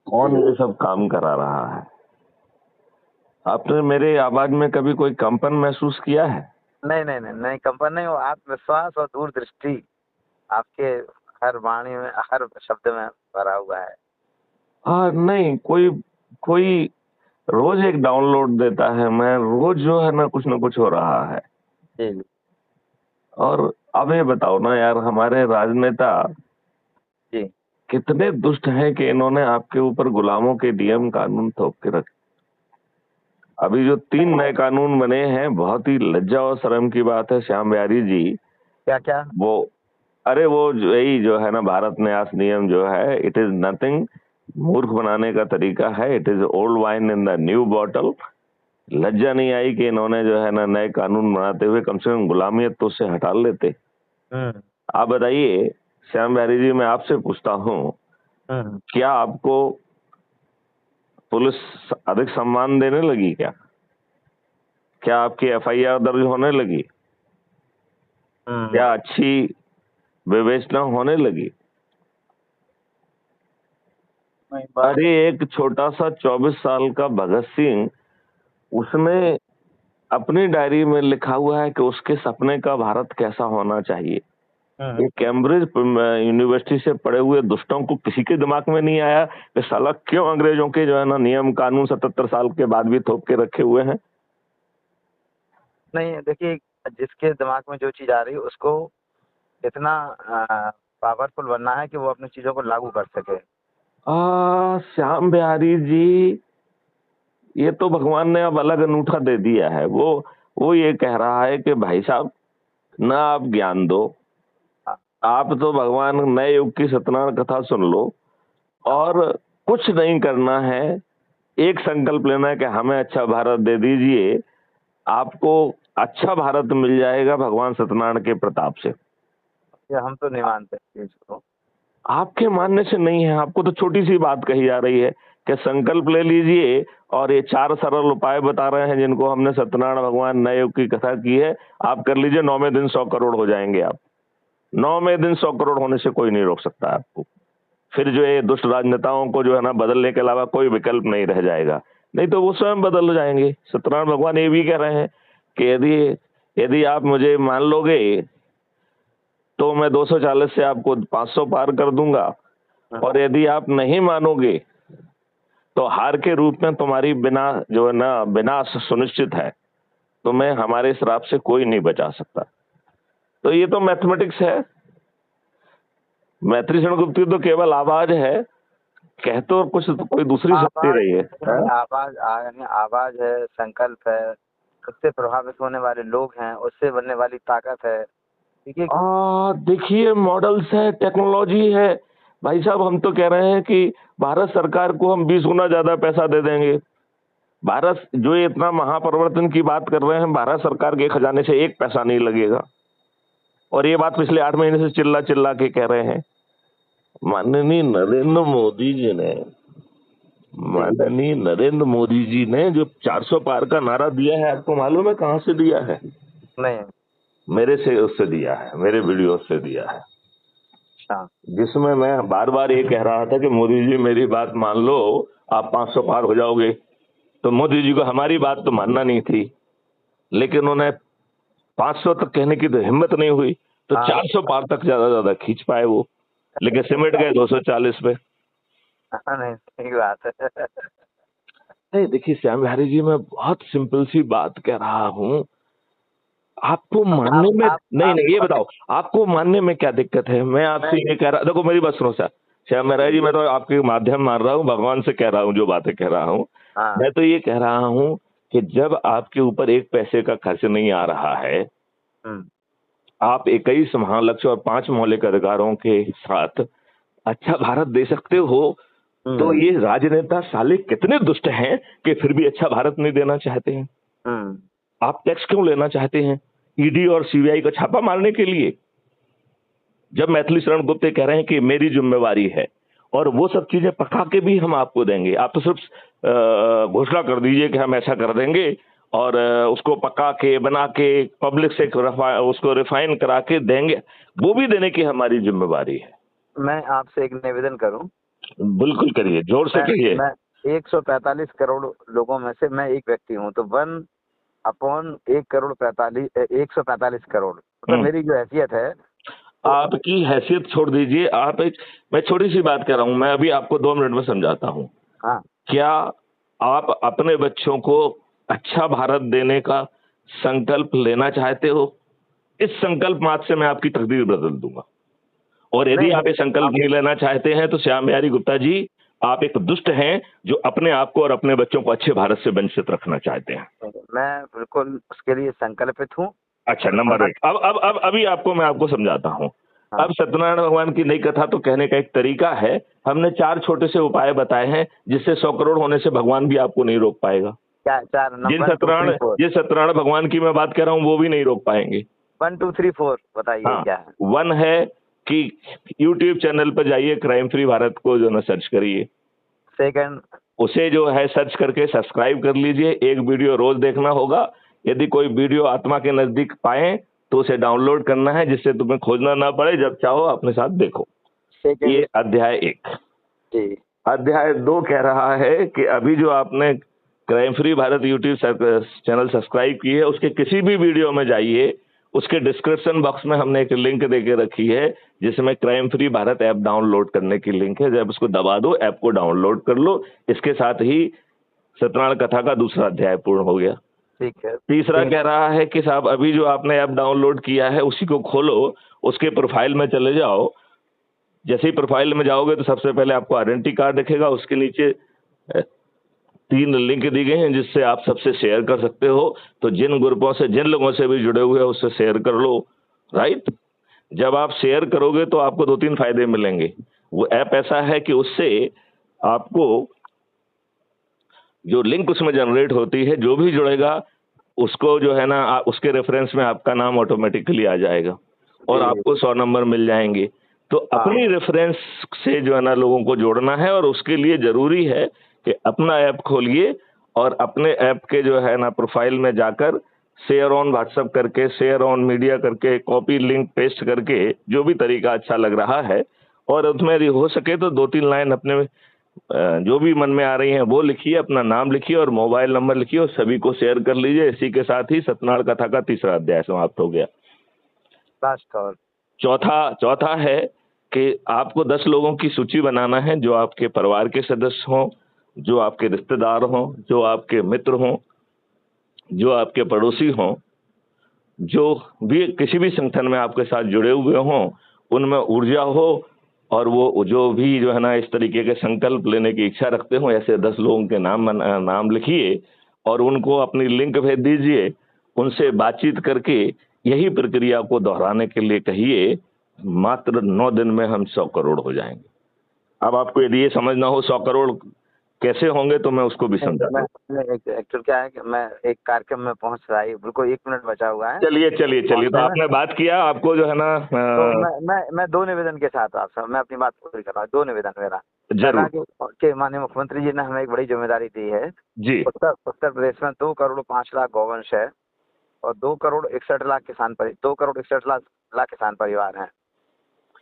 कौन ये सब काम करा रहा है? आपने मेरे आवाज में कभी कोई कंपन महसूस किया है? नहीं नहीं नहीं नहीं, कंपन नहीं, वो आत्मविश्वास और दूरदृष्टि आपके हर वाणी में, हर शब्द में भरा हुआ है। हाँ, नहीं, कोई कोई रोज एक डाउनलोड देता है, मैं रोज जो है ना कुछ हो रहा है। जी जी और अब ये बताओ ना यार, हमारे राजनेता जी। कितने दुष्ट हैं कि इन्होंने आपके ऊपर गुलामों के नियम कानून थोप के रखे। अभी जो 3 नए कानून बने हैं, बहुत ही लज्जा और शर्म की बात है श्याम बिहारी जी। क्या क्या? वो अरे वो यही जो है ना, भारत न्यास नियम जो है, इट इज नथिंग, मूर्ख बनाने का तरीका है। It is old wine in the new bottle. लज्जा नहीं आई कि इन्होंने जो है ना नए कानून बनाते हुए कम से कम गुलामियत तो उससे हटा लेते। हम्म आप बताइए श्याम बिहारी जी, मैं आपसे पूछता हूँ, हम्म क्या आपको पुलिस अधिक सम्मान देने लगी क्या? क्या आपकी एफआईआर दर्ज होने लगी? हम्म। क्या अच्छी विवेचना होने लगी? नहीं, बात अरे एक छोटा सा 24 साल का भगत सिंह, उसने अपनी डायरी में लिखा हुआ है कि उसके सपने का भारत कैसा होना चाहिए। हम्म। ये कैम्ब्रिज यूनिवर्सिटी से पढ़े हुए दुष्टों को किसी के दिमाग में नहीं आया कि साला क्यों अंग्रेजों के जो है ना नियम कानून 77 साल के बाद भी थोप के रखे हुए हैं। नहीं, देखिए, जिसके दिमाग में जो चीज आ रही है उसको इतना पावरफुल बनना है कि वो अपनी चीजों को लागू कर सके। श्याम बिहारी जी, ये तो भगवान ने अब अलग अनूठा दे दिया है। वो ये कह रहा है कि भाई साहब, ना आप ज्ञान दो, हाँ, आप तो भगवान नए युग की सत्यनारायण कथा सुन लो, हाँ। और कुछ नहीं करना है। एक संकल्प लेना है कि हमें अच्छा भारत दे दीजिए, आपको अच्छा भारत मिल जाएगा भगवान सत्यनारायण के प्रताप से। ये हम तो नहीं मानते इस चीज को। आपके मानने से नहीं है, आपको तो छोटी सी बात कही जा रही है कि संकल्प ले लीजिए, और ये 4 सरल उपाय बता रहे हैं जिनको हमने सत्यनारायण भगवान नए युग की कथा की है। आप कर लीजिए, 9वें दिन 100 करोड़ हो जाएंगे आप। 9वें दिन 100 करोड़ होने से कोई नहीं रोक सकता आपको। फिर जो ये दुष्ट राजनेताओं को जो है ना बदलने के अलावा कोई विकल्प नहीं रह जाएगा। नहीं तो वो स्वयं बदल जाएंगे। सत्यनारायण भगवान ये भी कह रहे हैं कि यदि यदि आप मुझे मान लोगे तो मैं 240 से आपको 500 पार कर दूंगा, हम्म। और यदि आप नहीं मानोगे तो हार के रूप में तुम्हारी बिना जो है ना विनाश सुनिश्चित है। तुम्हें हमारे श्राप से कोई नहीं बचा सकता। तो ये तो मैथमेटिक्स है। मैत्री क्षण गुप्ती तो केवल आवाज है, कह तो कुछ तो कोई दूसरी शक्ति आवाज रही है, है, हाँ? यानी आवाज है, संकल्प है, उससे प्रभावित होने वाले लोग हैं, उससे बनने वाली ताकत है। देखिए। देखिए, मॉडल्स है, टेक्नोलॉजी है। भाई साहब, हम तो कह रहे हैं कि भारत सरकार को हम 20 गुना ज्यादा पैसा दे देंगे। भारत जो ये इतना महापरिवर्तन की बात कर रहे हैं, भारत सरकार के खजाने से 1 पैसा नहीं लगेगा। और ये बात पिछले 8 महीने से चिल्ला चिल्ला के कह रहे हैं। माननीय नरेंद्र मोदी जी ने जी। माननीय नरेंद्र मोदी जी ने जो 400 पार का नारा दिया है, आपको मालूम है कहां से दिया है? नहीं। मेरे से उससे दिया है, मेरे वीडियो से दिया है, अच्छा। जिसमें मैं बार बार ये कह रहा था कि मोदी जी मेरी बात मान लो, आप 500 पार हो जाओगे। तो मोदी जी को हमारी बात तो मानना नहीं थी, लेकिन उन्हें 500 तक कहने की तो हिम्मत नहीं हुई, तो हाँ। 400 पार तक ज्यादा ज्यादा खींच पाए वो, लेकिन सिमट गए 240 पे। हाँ, नहीं, सही बात है। नहीं, देखिए श्याम बिहारी जी, मैं बहुत सिंपल सी बात कह रहा हूँ। आपको मानने में नहीं आप नहीं, ये बताओ, आपको मानने में क्या दिक्कत है? मैं आपसे मैं ये कह रहा, देखो मेरी बात सुनो सर। श्याम बिहारी जी, मैं तो आपके माध्यम मान रहा हूँ, भगवान से कह रहा हूँ जो बातें कह रहा हूँ। हाँ। मैं तो ये कह रहा हूँ कि जब आपके ऊपर 1 पैसे का खर्च नहीं आ रहा है, हम्म आप 21 महालक्ष्य और 5 मौलिक अधिकारों के साथ अच्छा भारत दे सकते हो, तो हम्म ये राजनेता साले कितने दुष्ट हैं कि फिर भी अच्छा भारत नहीं देना चाहते हैं। हम्म। आप टैक्स क्यों लेना चाहते हैं? ईडी और सीबीआई का छापा मारने के लिए? जब मैथिली शरण गुप्ते कह रहे हैं कि मेरी जिम्मेवारी है, और वो सब चीजें पका के भी हम आपको देंगे, आप तो सिर्फ घोषणा कर दीजिए कि हम ऐसा कर देंगे, और उसको पका के बना के पब्लिक से उसको रिफाइन करा के देंगे, वो भी देने की हमारी जिम्मेवारी है। मैं आपसे एक निवेदन करूं। बिल्कुल करिए, जोर से कहिए। मैं 145 करोड़ लोगों में से मैं एक व्यक्ति हूँ, तो 1/1 करोड़ मतलब मेरी जो हैसियत है तो आपकी हैसियत छोड़ दीजिए, आप एक, मैं छोटी सी बात कर रहा हूं, मैं अभी आपको 2 मिनट में समझाता हूं। हाँ, क्या आप अपने बच्चों को अच्छा भारत देने का संकल्प लेना चाहते हो? इस संकल्प मात्र से मैं आपकी तकदीर बदल दूंगा। और यदि नहीं आप ये संकल्प नहीं लेना चाहते हैं तो श्याम बिहारी गुप्ता जी, आप एक दुष्ट हैं जो अपने आप को और अपने बच्चों को अच्छे भारत से वंचित रखना चाहते हैं। मैं बिल्कुल उसके लिए संकल्पित हूँ। अच्छा, नंबर एक, अब अभी आपको मैं आपको समझाता हूँ। हाँ, अब सत्यनारायण भगवान की नई कथा तो कहने का एक तरीका है। हमने 4 छोटे से उपाय बताए हैं जिससे 100 करोड़ होने से भगवान भी आपको नहीं रोक पाएगा। क्या 4 जिन 1 2 3 सत्यनारायण 4 जिस सत्यनारायण भगवान की मैं बात कर रहा हूँ वो भी नहीं रोक पाएंगे। 1 2 3 4 बताइए हाँ, क्या है? 1 है कि यूट्यूब चैनल पर जाइए, क्राइम फ्री भारत को जो ना सर्च करिए, सेकंड, उसे जो है सर्च करके सब्सक्राइब कर लीजिए। एक वीडियो रोज देखना होगा। यदि कोई वीडियो आत्मा के नजदीक पाए तो उसे डाउनलोड करना है जिससे तुम्हें खोजना ना पड़े, जब चाहो अपने साथ देखो। सेकंड, ये अध्याय 1। जी, अध्याय 2 कह रहा है कि अभी जो आपने crime free Bharat YouTube channel subscribe की है उसके किसी भी वीडियो में जाइए, उसके डिस्क्रिप्शन बॉक्स में हमने एक लिंक देके रखी है जिसमें crime free Bharat app download करने की लिंक है। जब उसको दबा दो, ऐप को डाउनलोड कर लो। इसके साथ ही सत्यनारायण कथा का दूसरा अध्याय पूर्ण हो गया। ठीक है। तीसरा कह रहा है कि साहब अभी जो आपने ऐप डाउनलोड किया है उसी को खोलो, उसके प्रोफाइल में चले जाओ। जैसे ही प्रोफाइल में जाओगे तो सबसे पहले आपको आइडेंटिटी कार्ड दिखेगा, उसके नीचे 3 लिंक दी गई हैं जिससे आप सबसे शेयर कर सकते हो। तो जिन ग्रुपों से, जिन लोगों से भी जुड़े हुए हैं उससे शेयर कर लो, राइट। जब आप शेयर करोगे तो आपको 2-3 फायदे मिलेंगे। वो ऐप ऐसा है कि उससे आपको जो लिंक उसमें जनरेट होती है, जो भी जुड़ेगा उसको जो है ना उसके रेफरेंस में आपका नाम ऑटोमेटिकली आ जाएगा और जी, आपको 100 नंबर मिल जाएंगे। तो अपनी रेफरेंस से जो है ना लोगों को जोड़ना है और उसके लिए जरूरी है कि अपना ऐप खोलिए और अपने ऐप के जो है ना प्रोफाइल में जाकर शेयर ऑन व्हाट्सएप करके, शेयर ऑन मीडिया करके, कॉपी लिंक पेस्ट करके, जो भी तरीका अच्छा लग रहा है, और उसमें यदि हो सके तो 2-3 लाइन अपने जो भी मन में आ रही हैं वो लिखिए, अपना नाम लिखिए और मोबाइल नंबर लिखिए और सभी को शेयर कर लीजिए। इसी के साथ ही सत्यनारायण कथा का तीसरा अध्याय समाप्त हो गया। लास्ट और चौथा है कि आपको 10 लोगों की सूची बनाना है जो आपके परिवार के सदस्य हों, जो आपके रिश्तेदार हों, जो आपके मित्र हों, जो आपके पड़ोसी हों, जो भी किसी भी संगठन में आपके साथ जुड़े हुए हों, उनमें ऊर्जा हो और वो जो भी जो है ना इस तरीके के संकल्प लेने की इच्छा रखते हो, ऐसे 10 लोगों के नाम लिखिए और उनको अपनी लिंक भेज दीजिए। उनसे बातचीत करके यही प्रक्रिया को दोहराने के लिए कहिए। मात्र 9 दिन में हम 100 करोड़ हो जाएंगे। अब आपको यदि ये समझना हो 100 करोड़ कैसे होंगे तो मैं उसको भी समझाता हूँ। एक्चुअल क्या है कि मैं एक कार्यक्रम में पहुंच रहा है, बिल्कुल 1 मिनट बचा हुआ है चलिए चलिए चलिए, तो पहुंचने में। आपने बात किया, आपको जो है ना तो मैं 2 निवेदन के साथ आपसे मैं अपनी बात पूरी कर रहा हूँ। 2 निवेदन मेरा। पहला जरूर कि माननीय मुख्यमंत्री जी ने हमें एक बड़ी जिम्मेदारी दी है। जी। उत्तर प्रदेश में 2 करोड़ 5 लाख गौवंश है और 2 करोड़ 61 लाख किसान परिवार हैं।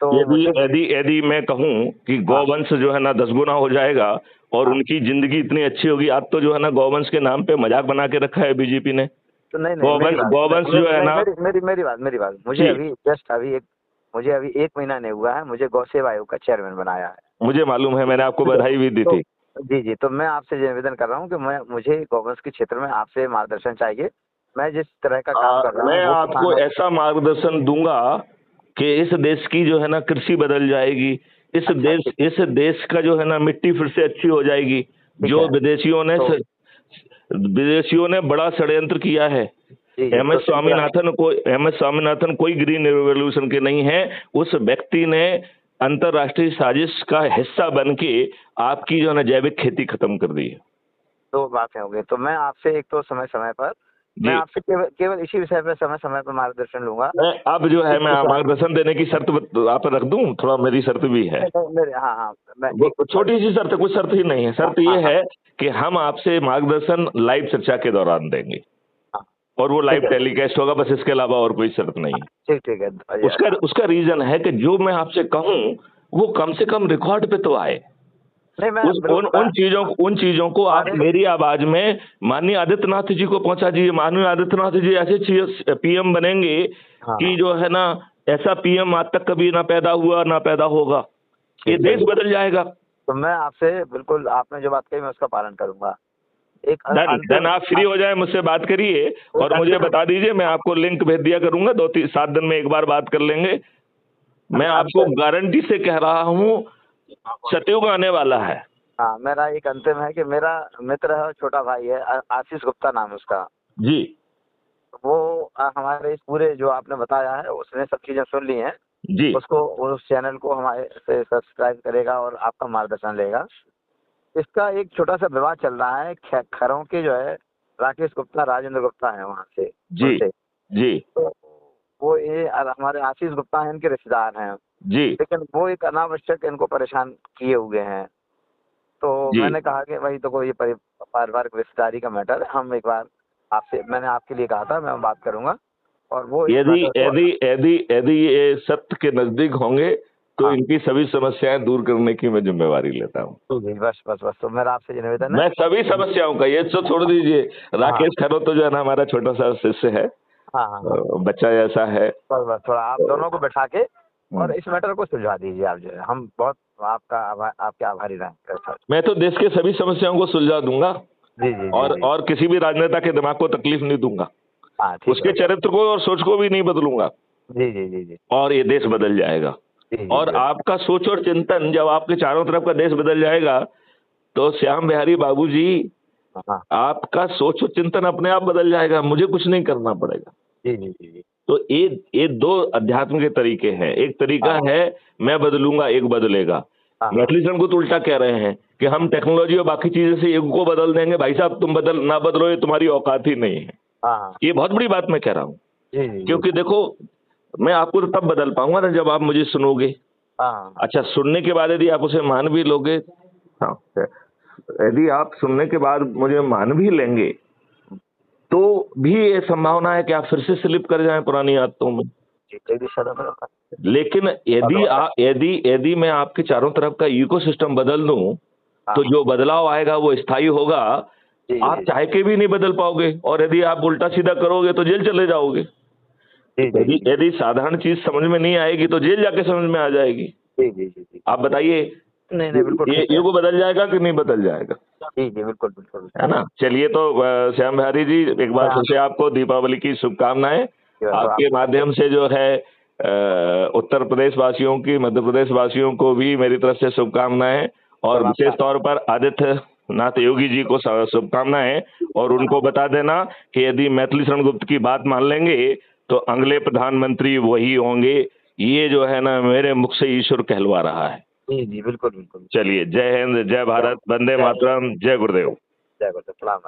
तो यदि मुझे यदि यदि मैं कहूँ कि हाँ, गौवंश जो है ना 10 गुना हो जाएगा और हाँ। उनकी जिंदगी इतनी अच्छी होगी। आप तो जो है ना गौवंश के नाम पे मजाक बना के रखा है बीजेपी ने। तो नहीं मेरी बात गौवंश जो है ना मेरी बात मुझे जी, अभी मुझे अभी 1 महीना नहीं हुआ है, मुझे गौ सेवा आयोग का चेयरमैन बनाया है। मुझे मालूम है, मैंने आपको बधाई भी दी तो थी। जी, तो मैं आपसे निवेदन कर रहा हूँ कि मुझे गौवंश के क्षेत्र में आपसे मार्गदर्शन चाहिए। मैं जिस तरह का काम कर रहा मैं हूँ वो आपको किसानों ऐसा मार्गदर्शन दूंगा कि इस देश की जो है ना कृषि बदल जाएगी। अच्छा इस देश का जो है ना मिट्टी फिर से अच्छी हो जाएगी। ठीक जो है। तो विदेशियों ने बड़ा षड्यंत्र किया है। जी, तो एम एस स्वामीनाथन कोई ग्रीन रेवोल्यूशन के नहीं है। उस व्यक्ति ने अंतरराष्ट्रीय साजिश का हिस्सा बन के आपकी जो है ना जैविक खेती खत्म कर दी है। 2 बातें हो गई। तो मैं आपसे एक तो समय-समय पर मैं जी, आपसे केवल इसी विषय पे समय-समय पर मार्गदर्शन लूँगा। मैं अब जो है इस मैं विषय मार्गदर्शन देने की शर्त आप रख दूं, थोड़ा मेरी शर्त भी है। नहीं, नहीं, मेरे हाँ, हाँ, मैं वो एक छोटी सी शर्त है, कुछ शर्त ही नहीं है। हाँ, शर्त हाँ, ये हाँ, है कि हम आपसे मार्गदर्शन लाइव चर्चा के दौरान देंगे हाँ, और वो ठीक लाइव है, टेलीकास्ट होगा, बस इसके अलावा और कोई शर्त नहीं है। ठीक है। उसका उसका रीजन है कि जो मैं आपसे कहूं वो कम से कम रिकॉर्ड पे तो आए। नहीं, मैं उन उन चीजों को आप मेरी आवाज में माननीय आदित्यनाथ जी को पहुंचा दीजिए। माननीय आदित्यनाथ जी ऐसे पीएम बनेंगे हाँ, कि जो है ना, ऐसा पीएम आज तक कभी ना पैदा हुआ ना पैदा होगा। ये देश बदल जाएगा। तो मैं आपसे बिल्कुल, आपने जो बात कही मैं उसका पालन करूंगा। एक देन आप फ्री हो जाए, मुझसे बात करिए और मुझे बता दीजिए, मैं आपको लिंक भेज दिया करूंगा। 7 दिन में एक बार बात कर लेंगे। मैं आपको गारंटी से कह रहा हूँ, सतयुग आने वाला है। हाँ, मेरा एक अंतिम है कि मेरा मित्र है, छोटा भाई है, आशीष गुप्ता नाम है उसका जी। वो हमारे इस पूरे जो आपने बताया है उसने सब चीजें सुन ली हैं जी। उसको, उस चैनल को हमारे से सब्सक्राइब करेगा और आपका मार्गदर्शन लेगा। इसका एक छोटा सा विवाद चल रहा है, खरों के जो है राकेश गुप्ता, राजेंद्र गुप्ता है वहाँ से, जी। उनसे। जी। तो वो ये हमारे आशीष गुप्ता हैं, इनके रिश्तेदार हैं जी। लेकिन वो एक अनावश्यक इनको परेशान किए हुए हैं। तो जी। मैंने कहा कि भाई देखो ये पारिवारिक रिश्तेदारी का मैटर है, हम एक बार आपसे, मैंने आपके लिए कहा था मैं बात करूंगा और वो इस यदि मैटर को यदि यदि यदि ये सत्य के नजदीक होंगे तो हाँ। इनकी सभी समस्याएं दूर करने की मैं जिम्मेवारी लेता हूँ। तो जी बस बस बस, तो मेरा आपसे ये निवेदन है। मैं सभी समस्याओं का, ये तो छोड़ दीजिए, राकेश खरो तो जो है ना हमारा छोटा सा शिष्य है, हाँ हाँ हाँ, बच्चा जैसा है। बस बस थोड़ा आप दोनों को बैठा के और इस मैटर को सुलझा दीजिए आप, जो है हम बहुत आपका आपके आभारी रहेंगे सर। मैं तो देश के सभी समस्याओं को सुलझा दूंगा जी जी और किसी भी राजनेता के दिमाग को तकलीफ नहीं दूंगा, हाँ, ठीक उसके है। चरित्र को और सोच को भी नहीं बदलूंगा जी जी जी जी और ये देश बदल जाएगा। जी और आपका सोच और चिंतन, जब आपके चारों तरफ का देश बदल जाएगा तो श्याम बिहारी बाबूजी, हाँ आपका सोच और चिंतन अपने आप बदल जाएगा, मुझे कुछ नहीं करना पड़ेगा। जी जी जी जी तो ये 2 अध्यात्म के तरीके हैं। एक तरीका है मैं बदलूंगा एक बदलेगा। मैथिली शरण को तो उल्टा कह रहे हैं कि हम टेक्नोलॉजी और बाकी चीजों से एक को बदल देंगे। भाई साहब, तुम ना बदलो, ये तुम्हारी औकात ही नहीं है। हाँ ये बहुत बड़ी बात मैं कह रहा हूँ, जी जी क्योंकि देखो, मैं आपको तो तब बदल पाऊंगा ना जब आप मुझे सुनोगे। हाँ अच्छा, सुनने के बाद यदि आप उसे मान भी लोगे, हाँ, यदि आप सुनने के बाद मुझे मान भी लेंगे तो भी ये संभावना है कि आप फिर से स्लिप कर जाएं पुरानी आदतों में। लेकिन यदि मैं आपके चारों तरफ का इकोसिस्टम बदल दूं तो जो बदलाव आएगा वो स्थायी होगा। आप चाह के भी नहीं बदल पाओगे और यदि आप उल्टा सीधा करोगे तो जेल चले जाओगे। यदि साधारण चीज समझ में नहीं आएगी तो जेल जाके समझ में आ जाएगी। जी जी जी जी, आप बताइए, नहीं नहीं बिल्कुल ये को बदल जाएगा कि नहीं बदल जाएगा? जी जी बिल्कुल बिल्कुल, है ना। चलिए, तो श्याम बिहारी जी, एक बार फिर से आपको दीपावली की शुभकामनाएं। आपके माध्यम से जो है उत्तर प्रदेश वासियों की, मध्य प्रदेश वासियों को भी मेरी तरफ से शुभकामनाएं और विशेष तौर पर आदित्यनाथ योगी जी को शुभकामनाएं। और उनको बता देना कि यदि मैथिली शरण गुप्त की बात मान लेंगे तो अगले प्रधानमंत्री वही होंगे। ये जो है ना मेरे मुख से ईश्वर कहलवा रहा है। जी जी बिल्कुल बिल्कुल। चलिए, जय हिंद, जय भारत, वंदे मातरम, जय गुरुदेव। जय गुरुदेव, प्रणाम।